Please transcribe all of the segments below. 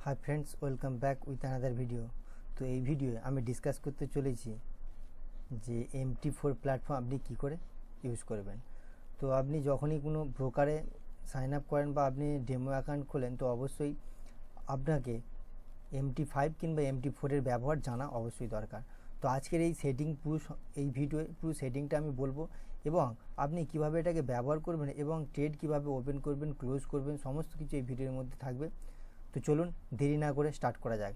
Hi friends, welcome back with another video. তো এই ভিডিওয়ে আমি ডিসকাস করতে চলেছি যে MT4 প্ল্যাটফর্ম আপনি কী করে ইউজ করবেন। তো আপনি যখনই কোনো ব্রোকারে সাইন আপ করেন বা আপনি ডেমো অ্যাকাউন্ট খোলেন, তো অবশ্যই আপনাকে MT5 কিংবা MT4 এর ব্যবহার জানা অবশ্যই দরকার। তো আজকের এই সেটিং এই ভিডিওয়ে পুরো সেটিংটা আমি বলবো এবং আপনি কিভাবে এটাকে ব্যবহার করবেন এবং ট্রেড কিভাবে ওপেন করবেন, ক্লোজ করবেন, সমস্ত কিছু এই ভিডিওর মধ্যে থাকবে। তো চলুন দেরি না করে স্টার্ট করা যাক।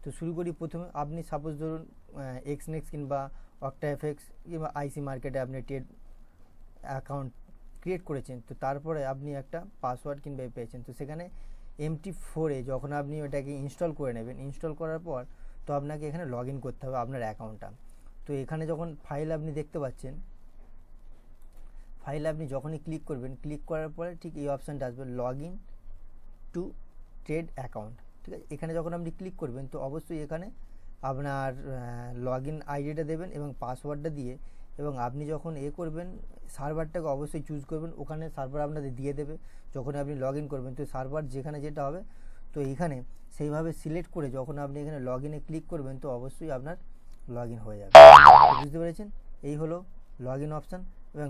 তো শুরু করি। প্রথমে আপনি সাপোজ ধরুন এক্সনেক্স কিংবা অক্টাএফএক্স কিংবা আইসি মার্কেটে আপনি ট্রেড অ্যাকাউন্ট ক্রিয়েট করেছেন। তো তারপরে আপনি একটা পাসওয়ার্ড কিংবা পেয়েছেন। তো সেখানে MT4-এ যখন আপনি ওটাকে ইনস্টল করে নেবেন, ইনস্টল করার পর তো আপনাকে এখানে লগ ইন করতে হবে আপনার অ্যাকাউন্টটা। তো এখানে যখন ফাইল আপনি দেখতে পাচ্ছেন, ফাইলে আপনি যখনই ক্লিক করবেন, ক্লিক করার পরে ঠিক এই অপশানটা আসবে, log in to trade account. ঠিক আছে, এখানে যখন আপনি ক্লিক করবেন তো অবশ্যই এখানে আপনার লগ ইন আইডিটা দেবেন এবং পাসওয়ার্ডটা দিয়ে, এবং আপনি যখন করবেন সার্ভারটাকে অবশ্যই চুজ করবেন। ওখানে সার্ভার আপনাদের দিয়ে দেবে যখন আপনি লগ ইন করবেন। তো সার্ভার যেখানে যেটা হবে তো এইখানে সেইভাবে সিলেক্ট করে যখন আপনি এখানে লগ ইনে ক্লিক করবেন তো অবশ্যই আপনার লগ ইন হয়ে যাবে। বুঝতে পেরেছেন? এই হলো লগ ইন অপশান। এবং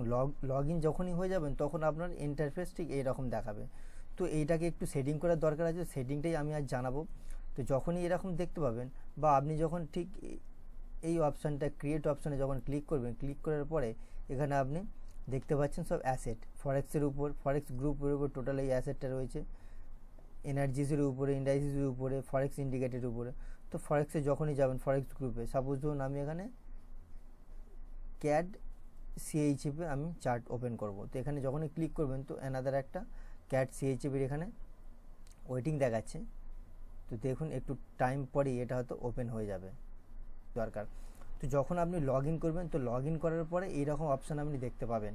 লগ ইন যখনই হয়ে যাবেন তখন আপনার ইন্টারফেস ঠিক এইরকম দেখাবে। তো এইটাকে একটু সেটিং করার দরকার আছে, সেটিংটাই আমি আজ জানাবো। তো যখনই এরকম দেখতে পাবেন বা আপনি যখন ঠিক এই অপশানটা ক্রিয়েট অপশানে যখন ক্লিক করবেন, ক্লিক করার পরে এখানে আপনি দেখতে পাচ্ছেন সব অ্যাসেট, ফরেক্সের উপর, ফরেক্স গ্রুপের উপর টোটাল এই অ্যাসেটটা রয়েছে, এনার্জিসের উপরে, ইন্ডাইসিসের উপরে, ফরেক্স ইন্ডিকেটের উপরে। তো ফরেক্সে যখনই যাবেন, ফরেক্স গ্রুপে সাপোজ ধরুন আমি এখানে ক্যাড সিএইচএফে আমি চার্ট ওপেন করব। তো এখানে যখনই ক্লিক করবেন তো অ্যানাদার একটা ক্যাড সিএইচএফের এখানে ওয়েটিং দেখাচ্ছে। তো দেখুন একটু টাইম পরেই এটা হয়তো ওপেন হয়ে যাবে দরকার। তো যখন আপনি লগ ইন করবেন তো লগ ইন করার পরে এইরকম অপশান আপনি দেখতে পাবেন।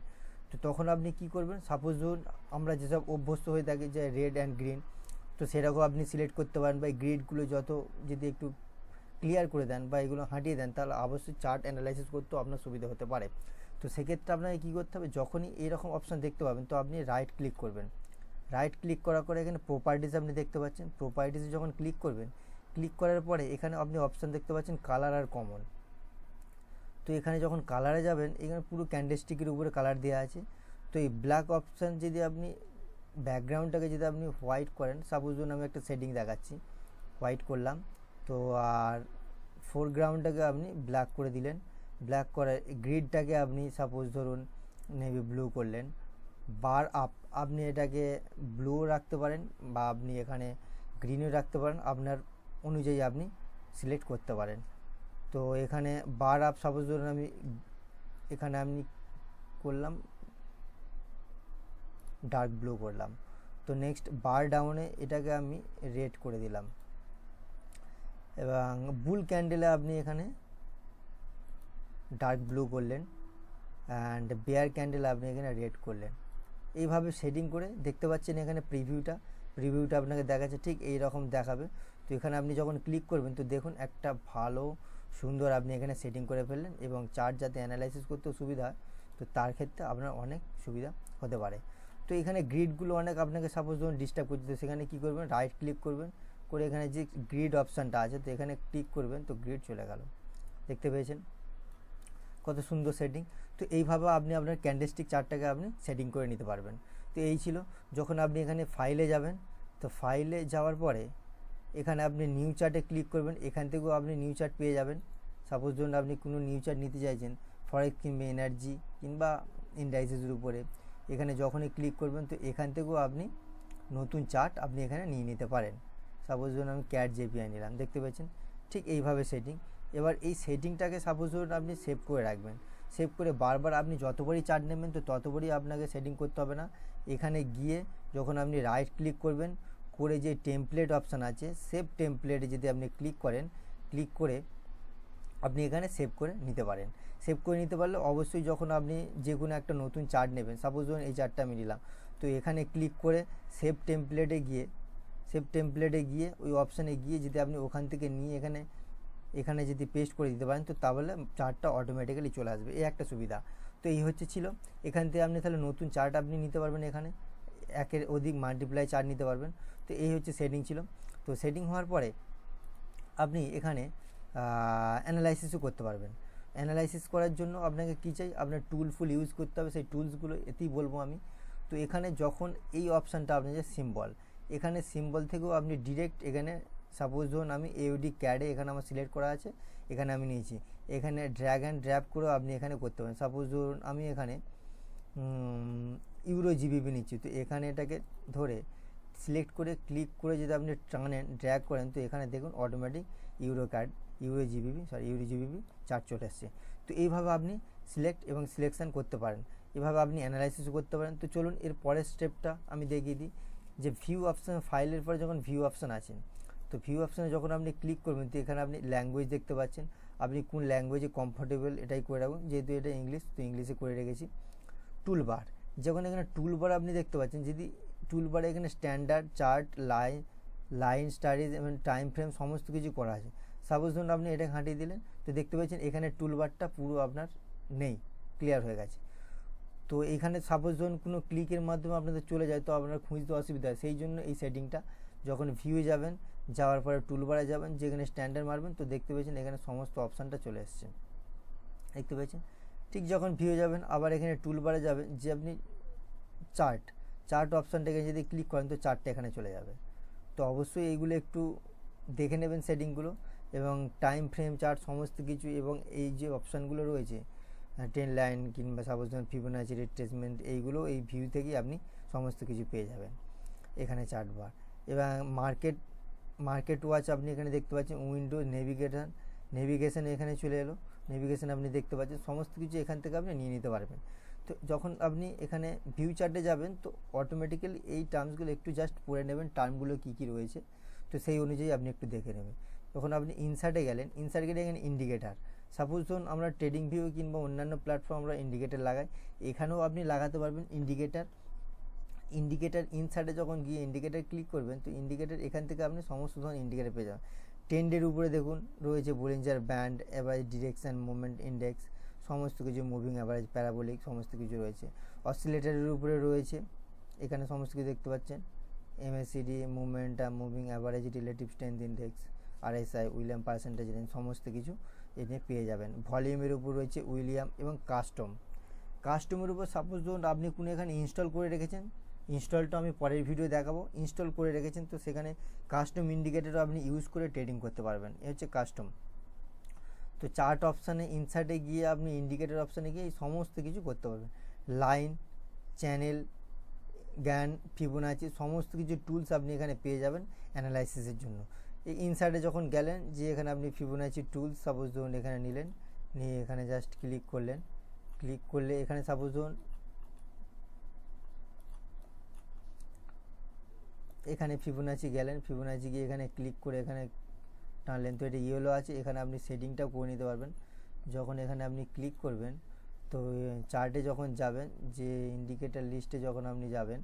তো তখন আপনি কি করবেন, সাপোজ ধরুন আমরা যেসব অভ্যস্ত হয়ে থাকি যে রেড অ্যান্ড গ্রিন, তো সেরকম আপনি সিলেক্ট করতে পারেন বা এই গ্রিডগুলো যত যদি একটু ক্লিয়ার করে দেন বা এগুলো হাঁটিয়ে দেন তাহলে অবশ্যই চার্ট অ্যানালাইসিস করতেও আপনার সুবিধা হতে পারে। তো সেক্ষেত্রে আপনাকে কী করতে হবে, যখনই এরকম অপশান দেখতে পাবেন তো আপনি রাইট ক্লিক করবেন। রাইট ক্লিক করার পরে এখানে প্রপার্টিস আপনি দেখতে পাচ্ছেন। প্রপার্টিসে যখন ক্লিক করবেন, ক্লিক করার পরে এখানে আপনি অপশান দেখতে পাচ্ছেন কালার আর কমন। তো এখানে যখন কালারে যাবেন এখানে পুরো ক্যান্ডেলস্টিকের উপরে কালার দেওয়া আছে। তো এই ব্ল্যাক অপশান যদি আপনি ব্যাকগ্রাউন্ডটাকে যদি আপনি হোয়াইট করেন, সাপোজ ধরুন আমি একটা সেটিং দেখাচ্ছি, হোয়াইট করলাম। তো আর ফোরগ্রাউন্ডটাকে আপনি ব্ল্যাক করে দিলেন। ব্ল্যাক করে গ্রিডটাকে আপনি সাপোজ ধরুন নেভি ব্লু করলেন। বার আপ আপনি এটাকে ব্লু রাখতে পারেন বা আপনি এখানে গ্রিনও রাখতে পারেন, আপনার অনুযায়ী আপনি সিলেক্ট করতে পারেন। তো এখানে বার আপ সাপোজ ধরুন এখানে আমি করলাম ডার্ক ব্লু করলাম। তো নেক্সট বার ডাউনে এটাকে আমি রেড করে দিলাম এবং বুল ক্যান্ডেলে আপনি এখানে ডার্ক ব্লু করলেন অ্যান্ড বেয়ার ক্যান্ডেলে আপনি এখানে রেড করলেন। এইভাবে সেটিং করে দেখতে পাচ্ছেন এখানে প্রিভিউটা আপনাকে দেখাচ্ছে, ঠিক এই রকম দেখাবে। তো এখানে আপনি যখন ক্লিক করবেন তো দেখুন একটা ভালো সুন্দর আপনি এখানে সেটিং করে ফেললেন এবং চার্ট যাতে অ্যানালাইসিস করতেও সুবিধা হয়, তো তার ক্ষেত্রে আপনার অনেক সুবিধা হতে পারে। তো এখানে গ্রিডগুলো অনেক আপনাকে সাপোজ ধরুন ডিস্টার্ব করছে, তো সেখানে কী করবেন, রাইট ক্লিক করবেন, করে এখানে যে গ্রিড অপশানটা আছে তো এখানে ক্লিক করবেন তো গ্রিড চলে গেল। দেখতে পেয়েছেন কত সুন্দর সেটিং। তো এইভাবে আপনি আপনার ক্যান্ডেলস্টিক চার্টটাকে আপনি সেটিং করে নিতে পারবেন। তো এই ছিল। যখন আপনি এখানে ফাইলে যাবেন তো ফাইলে যাওয়ার পরে এখানে আপনি নিউ চার্টে ক্লিক করবেন। এখান থেকেও আপনি নিউ চার্ট পেয়ে যাবেন। সাপোজ ধরুন আপনি কোনো নিউ চার্ট নিতে চাইছেন ফরেক্স কিংবা এনার্জি কিংবা ইন্ডাইসেসের উপরে, এখানে যখনই ক্লিক করবেন তো এখান থেকেও আপনি নতুন চার্ট আপনি এখানে নিয়ে নিতে পারেন। সাপোজ ধরুন আমি ক্যাট জেপিআই নিলাম, দেখতে পেয়েছেন ঠিক এইভাবে সেটিং। এবার এই সেটিংটাকে সাপোজ ধরুন আপনি সেভ করে রাখবেন। সেভ করে বারবার আপনি যতবারই চার্ট নেবেন তো ততবারই আপনাকে সেটিং করতে হবে না। এখানে গিয়ে যখন আপনি রাইট ক্লিক করবেন, করে যে টেমপ্লেট অপশান আছে সেভ টেমপ্লেটে যদি আপনি ক্লিক করেন, ক্লিক করে আপনি এখানে সেভ করে নিতে পারেন। সেভ করে নিতে পারলে অবশ্যই যখন আপনি যে কোনো একটা নতুন চার্ট নেবেন, সাপোজ ধরুন এই চার্টটা আমি নিলাম, তো এখানে ক্লিক করে সেভ টেমপ্লেটে গিয়ে ওই অপশানে গিয়ে যদি আপনি ওখান থেকে নিয়ে এখানে যদি পেস্ট করে দিতে পারেন তো তাহলে চার্টটা অটোমেটিক্যালি চলে আসবে। এই একটা সুবিধা। তো এই ছিল এখান থেকে আপনি তাহলে নতুন চার্ট আপনি নিতে পারবেন এখানে একের অধিক মাল্টিপ্লাই চার্ট নিতে পারবেন। তো এই হচ্ছে সেটিং ছিল। তো সেটিং হওয়ার পরে আপনি এখানে অ্যানালাইসিসও করতে পারবেন। অ্যানালাইসিস করার জন্য আপনাকে কী চাই, আপনার টুল ফুল ইউজ করতে হবে, সেই টুলসগুলো এতেই বলবো আমি। তো এখানে যখন এই অপশানটা আপনি যে সিম্বল, এখানে সিম্বল থেকেও আপনি ডিরেক্ট এখানে সাপোজ ধরুন আমি এউডি ক্যাডে এখানে আমার সিলেক্ট করা আছে, এখানে আমি নিয়েছি, এখানে ড্র্যাগ অ্যান্ড ড্র্যাপ করেও আপনি এখানে করতে পারেন। সাপোজ ধরুন আমি এখানে ইউরো জিবিপি নিচ্ছি, তো এখানে এটাকে ধরে সিলেক্ট করে ক্লিক করে যদি আপনি টানেন ড্র্যাগ করেন, তো এখানে দেখুন অটোমেটিক ইউরো জিবিপি চার্ট চলে আসছে। তো এইভাবে আপনি সিলেক্ট এবং সিলেকশান করতে পারেন, এভাবে আপনি অ্যানালাইসিসও করতে পারেন। তো চলুন এর পরের স্টেপটা আমি দেখিয়ে দিই, যে ভিউ অপশান, ফাইলের পরে যখন ভিউ অপশান আছে, তো ভিউ অপশানে যখন আপনি ক্লিক করবেন, তো এখানে আপনি ল্যাঙ্গুয়েজ দেখতে পাচ্ছেন, আপনি কোন ল্যাঙ্গুয়েজে কমফোর্টেবল এটাই করে রাখুন, যেহেতু এটা ইংলিশ তো ইংলিশে করে রেখেছি। টুলবার, যখন এখানে টুলবার আপনি দেখতে পাচ্ছেন, যদি টুলবারে এখানে স্ট্যান্ডার্ড, চার্ট, লাইন স্টাডিজ এবং টাইম ফ্রেম সমস্ত কিছু করা আছে। সাপোজ ধরুন আপনি এটা ঘাঁটিয়ে দিলেন, তো দেখতে পাচ্ছেন এখানে টুলবারটা পুরো আপনার নেই, ক্লিয়ার হয়ে গেছে। তো এখানে সাপোজ ধরুন কোনো ক্লিকের মাধ্যমে আপনাদের চলে যায়, তো আপনার খুঁজতে অসুবিধা হয়, সেই জন্য এই সেটিংটা যখন ভিউয়ে যাবেন, যাওয়ার পরে টুলবারে যাবেন, যেখানে স্ট্যান্ডার্ড মারবেন, তো দেখতে পেয়েছেন এখানে সমস্ত অপশানটা চলে এসছে, দেখতে পেয়েছেন। ঠিক যখন ভিউ যাবেন, আবার এখানে টুলবারে যাবেন, যে আপনি চার্ট অপশানটাকে যদি ক্লিক করেন, তো চার্টটা এখানে চলে যাবে। তো অবশ্যই এইগুলো একটু দেখে নেবেন সেটিংগুলো, এবং টাইম ফ্রেম চার্ট সমস্ত কিছু, এবং এই যে অপশানগুলো রয়েছে 10 লাইন কিংবা সাপোজ ফিবোনাচি রিট্রেসমেন্ট, এইগুলো এই ভিউ থেকেই আপনি সমস্ত কিছু পেয়ে যাবেন। এখানে চার্ট বার এবং মার্কেট ওয়াচ আপনি এখানে দেখতে পাচ্ছেন, উইন্ডোজ নেভিগেশন এখানে চলে এলো, নেভিগেশন আপনি দেখতে পাচ্ছেন, সমস্ত কিছু এখান থেকে আপনি নিয়ে নিতে পারবেন। তো যখন আপনি এখানে ভিউ চার্টে যাবেন, তো অটোমেটিক্যালি এই টার্মসগুলো একটু জাস্ট পড়ে নেবেন, টার্মগুলো কী কী রয়েছে, তো সেই অনুযায়ী আপনি একটু দেখে নেবেন। যখন আপনি ইনসার্টে গেলেন, ইনসার্টে গেলে এখানে ইন্ডিকেটার, সাপোজ ধরুন আমরা ট্রেডিং ভিউ কিংবা অন্যান্য প্ল্যাটফর্ম আমরা ইন্ডিকেটার লাগাই, এখানেও আপনি লাগাতে পারবেন ইন্ডিকেটার ইনসার্টে যখন গিয়ে ইন্ডিকেটার ক্লিক করবেন, তো ইন্ডিকেটার এখান থেকে আপনি সমস্ত ধরনের ইন্ডিকেটার পেয়ে যাবেন। ট্রেন্ডের উপরে দেখুন রয়েছে Bollinger band, average, direction, movement index, সমস্ত কিছু, মুভিং অ্যাভারেজ, প্যারাবোলিক, সমস্ত কিছু রয়েছে। অসিলেটারের উপরে রয়েছে, এখানে সমস্ত কিছু দেখতে পাচ্ছেন, MACD, momentum, moving average, relative strength index, RSI, William percentage range, সমস্ত কিছু এনে পেয়ে যাবেন। ভলিউমের উপর রয়েছে উইলিয়াম এবং কাস্টমের উপর সাপোজ ধরুন আপনি কোনো এখানে ইনস্টল করে রেখেছেন, ইনস্টলটা আমি পরের ভিডিও দেখাবো, ইনস্টল করে রেখেছেন, তো সেখানে কাস্টম ইন্ডিকেটরও আপনি ইউজ করে ট্রেডিং করতে পারবেন, এ হচ্ছে কাস্টম। তো চার্ট অপশানে ইনসার্টে গিয়ে আপনি ইন্ডিকেটর অপশানে গিয়ে এই সমস্ত কিছু করতে পারবেন। লাইন, চ্যানেল, জ্ঞান, ফিবোনাচি, সমস্ত কিছু টুলস আপনি এখানে পেয়ে যাবেন অ্যানালাইসিসের জন্য। এই ইনসার্টে যখন গেলেন, যে এখানে আপনি ফিবোনাচি টুলস সাপোজ ধরুন এখানে নিলেন, নিয়ে এখানে জাস্ট ক্লিক করলেন, ক্লিক করলে এখানে সাপোজ ধরুন এখানে ফিবোনাচি গেলেন, ফিবোনাচি গিয়ে এখানে ক্লিক করে এখানে টানলেন, তো এটা ইয়েলো আছে, এখানে আপনি সেটিংটাও করে নিতে পারবেন। যখন এখানে আপনি ক্লিক করবেন, তো চার্টে যখন যাবেন, যে ইন্ডিকেটর লিস্টে যখন আপনি যাবেন,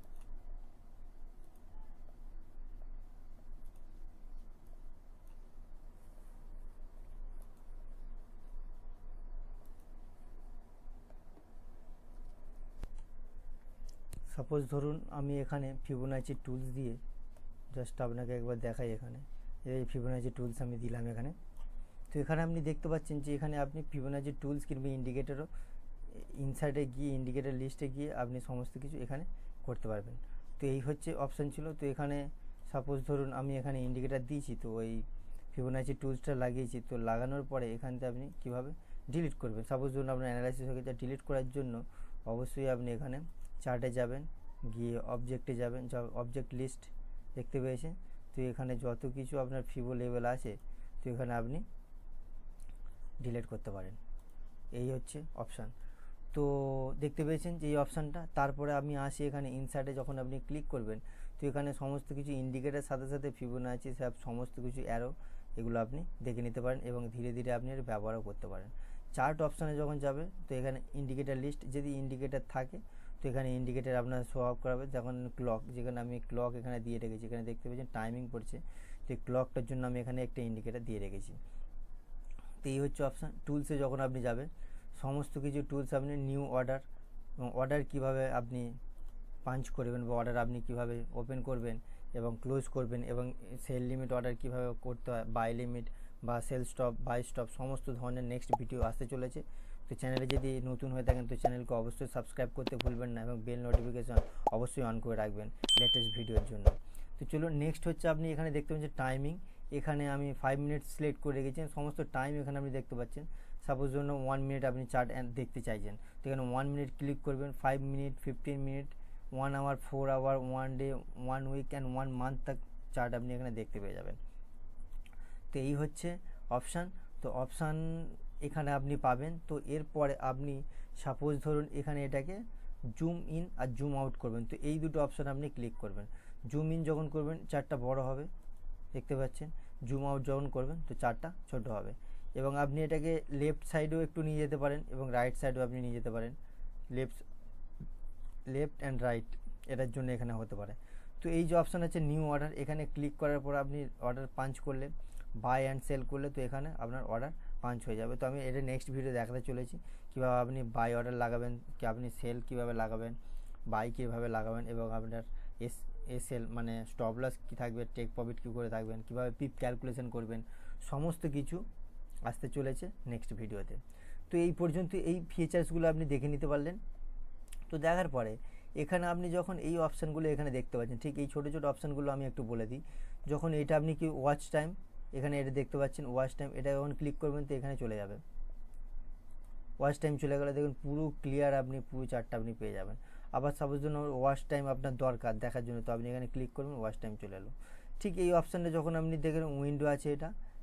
সাপোজ ধরুন আমি এখানে ফিবোনাচি টুলস দিয়ে জাস্ট আপনাকে একবার দেখাই, এখানে এই ফিবোনাচি টুলস আমি দিলাম এখানে। তো এখানে আপনি দেখতে পাচ্ছেন যে এখানে আপনি ফিবোনাচি টুলস কিংবা ইন্ডিকেটরও ইনসার্টে গিয়ে ইন্ডিকেটর লিস্টে গিয়ে আপনি সমস্ত কিছু এখানে করতে পারবেন। তো এই হচ্ছে অপশান ছিল। তো এখানে সাপোজ ধরুন আমি এখানে ইন্ডিকেটর দিয়েছি, তো ওই ফিবোনাচি টুলসটা লাগিয়েছি, তো লাগানোর পরে এখান থেকে আপনি কীভাবে ডিলিট করবেন, সাপোজ ধরুন আপনার অ্যানালাইসিস হয়ে গেছে, ডিলিট করার জন্য অবশ্যই আপনি এখানে চার্টে যাবেন, গিয়ে অবজেক্টে যাবেন, অবজেক্ট লিস্ট দেখতে পেয়েছেন, তো এখানে যত কিছু আপনার ফিবো লেভেল আছে, তো এখানে আপনি ডিলিট করতে পারেন। এই হচ্ছে অপশান। তো দেখতে পেয়েছেন যে এই অপশানটা, তারপরে আমি আসি এখানে ইনসার্টে যখন আপনি ক্লিক করবেন, তো এখানে সমস্ত কিছু ইন্ডিকেটার সাথে সাথে ফিবোনাচি সব সমস্ত কিছু অ্যারো, এগুলো আপনি দেখে নিতে পারেন এবং ধীরে ধীরে আপনি এর ব্যবহারও করতে পারেন। চার্ট অপশানে যখন যাবে, তো এখানে ইন্ডিকেটার লিস্ট, যদি ইন্ডিকেটার থাকে তো এখানে ইন্ডিকেটার আপনার শো আপ করাবে। যখন ক্লক, যেখানে আমি ক্লক এখানে দিয়ে রেখেছি, এখানে দেখতে পেয়েছেন টাইমিং পড়ছে, তো এই ক্লকটার জন্য আমি এখানে একটা ইন্ডিকেটার দিয়ে রেখেছি। তো এই হচ্ছে অপশান। টুলসে যখন আপনি যাবেন, সমস্ত কিছু টুলস আপনি নিউ অর্ডার, এবং অর্ডার কীভাবে আপনি পাঞ্চ করবেন বা অর্ডার আপনি কীভাবে ওপেন করবেন এবং ক্লোজ করবেন, এবং সেল লিমিট অর্ডার কীভাবে করতে হয়, বাই লিমিট বা সেল স্টপ, বাই স্টপ, সমস্ত ধরনের নেক্সট ভিডিও আসতে চলেছে। তো চ্যানেলে যদি নতুন হয়ে থাকেন তো চ্যানেলকে অবশ্যই সাবস্ক্রাইব করতে ভুলবেন না এবং বেল নোটিফিকেশন অবশ্যই অন করে রাখবেন লেটেস্ট ভিডিওর জন্য। তো চলুন নেক্সট হচ্ছে আপনি এখানে দেখতে পাচ্ছেন টাইমিং। এখানে আমি 5 মিনিট সিলেক্ট করে রেখেছি, সমস্ত টাইম এখানে আপনি দেখতে পাচ্ছেন। সাপোজ জন্য 1 মিনিট আপনি চার্ট দেখতে চাইছেন, তো এখানে 1 মিনিট ক্লিক করবেন, 5 minute, 15 minute, 1 hour, 4 hour, 1 day, 1 week and 1 month তক চার্ট আপনি এখানে দেখতে পেয়ে যাবেন। তো এই হচ্ছে অপশান। তো অপশান এখানে আপনি পাবেন। তো এরপরে আপনি সাপোজ ধরুন এখানে এটাকে জুম ইন আর জুম আউট করবেন, তো এই দুটো অপশান আপনি ক্লিক করবেন। জুম ইন যখন করবেন চার্টটা বড় হবে দেখতে পাচ্ছেন, জুম আউট যখন করবেন তো চার্টটা ছোট হবে। এবং আপনি এটাকে লেফট সাইডেও একটু নিয়ে যেতে পারেন এবং রাইট সাইডেও আপনি নিয়ে যেতে পারেন, লেফট অ্যান্ড রাইট এটার জন্য এখানে হতে পারে। তো এই যে অপশান আছে নিউ অর্ডার, এখানে ক্লিক করার পর আপনি অর্ডার পাঞ্চ করলে, বাই অ্যান্ড সেল করলে তো এখানে আপনার অর্ডার পাঞ্চ হয়ে যাবে। তো আমি এটা নেক্সট ভিডিও দেখাতে চলেছি কীভাবে আপনি বাই অর্ডার লাগাবেন, কি আপনি সেল কীভাবে লাগাবেন, বাই কীভাবে লাগাবেন, এবং আপনার এসএল মানে স্টপ লস কী থাকবে, টেক প্রফিট কী করে থাকবেন, কীভাবে পিপ ক্যালকুলেশন করবেন, সমস্ত কিছু আসতে চলেছে নেক্সট ভিডিওতে। তো এই পর্যন্ত এই ফিচার্সগুলো আপনি দেখে নিতে পারলেন। তো দেখার পরে এখানে আপনি যখন এই অপশানগুলো এখানে দেখতে পাচ্ছেন, ঠিক এই ছোটো ছোটো অপশানগুলো আমি একটু বলে দিই। যখন এটা আপনি কি ওয়াচ টাইম, এখানে এটা দেখতে পাচ্ছেন ওয়াচ টাইম, এটা যখন ক্লিক করবেন তো এখানে চলে যাবে, ওয়াচ টাইম চলে গেলে দেখুন পুরো ক্লিয়ার আপনি পুরো চার্টটা আপনি পেয়ে যাবেন। আবার সাপোজ জন্য ওয়াচ টাইম আপনার দরকার দেখার জন্য, তো আপনি এখানে ক্লিক করবেন, ওয়াচ টাইম চলে এলো। ঠিক এই অপশানটা যখন আপনি দেখেন উইন্ডো আছে,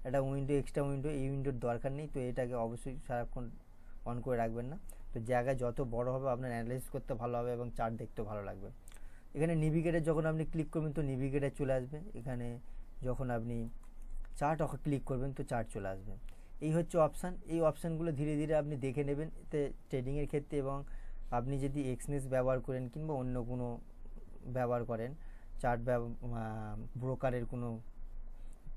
এটা উইন্ডো, এক্সট্রা উইন্ডো, এই উইন্ডোর দরকার নেই, তো এটাকে অবশ্যই সারাক্ষণ অন করে রাখবেন না। তো জায়গা যত বড় হবে আপনার অ্যানালাইসিস করতে ভালো হবে এবং চার্ট দেখতেও ভালো লাগবে। এখানে নেভিগেটর যখন আপনি ক্লিক করবেন তো নেভিগেটর চলে আসবে, এখানে যখন আপনি চার্ট ক্লিক করবেন তো চার্ট চলে আসবে। এই হচ্ছে অপশান। এই অপশানগুলো ধীরে ধীরে আপনি দেখে নেবেন এতে ট্রেডিংয়ের ক্ষেত্রে, এবং আপনি যদি এক্সনেস ব্যবহার করেন কিংবা অন্য কোনো ব্যবহার করেন, চার্ট ব্রোকারের কোনো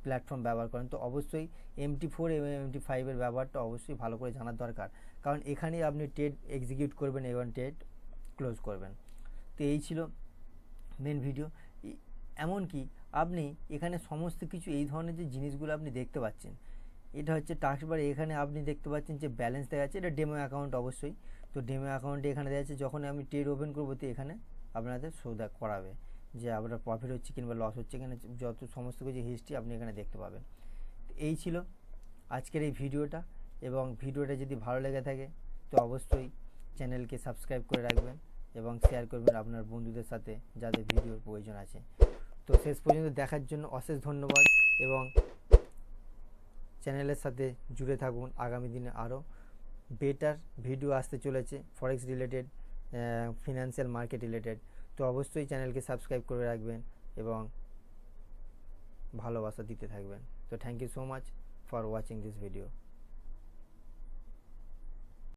প্ল্যাটফর্ম ব্যবহার করেন, তো অবশ্যই MT4 এবং MT5 ব্যবহারটা অবশ্যই ভালো করে জানার দরকার, কারণ এখানেই আপনি ট্রেড এক্সিকিউট করবেন এবং ট্রেড ক্লোজ করবেন। তো এই ছিল মেন ভিডিও। এমনকি আপনি এখানে সমস্ত কিছু এই ধরনের যে জিনিসগুলো আপনি দেখতে পাচ্ছেন, এটা হচ্ছে টাস্কবার। এখানে আপনি দেখতে পাচ্ছেন যে ব্যালেন্স দেখা যাচ্ছে, এটা ডেমো অ্যাকাউন্ট অবশ্যই। তো ডেমো অ্যাকাউন্টে এখানে দেখা যাচ্ছে যখন আমি ট্রেড ওপেন করবো তো এখানে আপনাদের শো করাবে যে আপনার প্রফিট হচ্ছে কিংবা লস হচ্ছে, এখানে যত সমস্ত কিছু হিস্ট্রি আপনি এখানে দেখতে পাবেন। এই ছিল আজকের এই ভিডিওটা, এবং ভিডিওটা যদি ভালো লেগে থাকে তো অবশ্যই চ্যানেলকে সাবস্ক্রাইব করে রাখবেন এবং শেয়ার করবেন আপনার বন্ধুদের সাথে যাদের ভিডিওর প্রয়োজন আছে। তো শেষ পর্যন্ত দেখার জন্য অশেষ ধন্যবাদ, এবং চ্যানেলের সাথে জুড়ে থাকুন। আগামী দিনে আরও বেটার ভিডিও আসতে চলেছে ফরেক্স রিলেটেড, ফিনান্সিয়াল মার্কেট রিলেটেড। তো অবশ্যই চ্যানেলকে সাবস্ক্রাইব করে রাখবেন এবং ভালোবাসা দিতে থাকবেন। তো thank you so much for watching this video.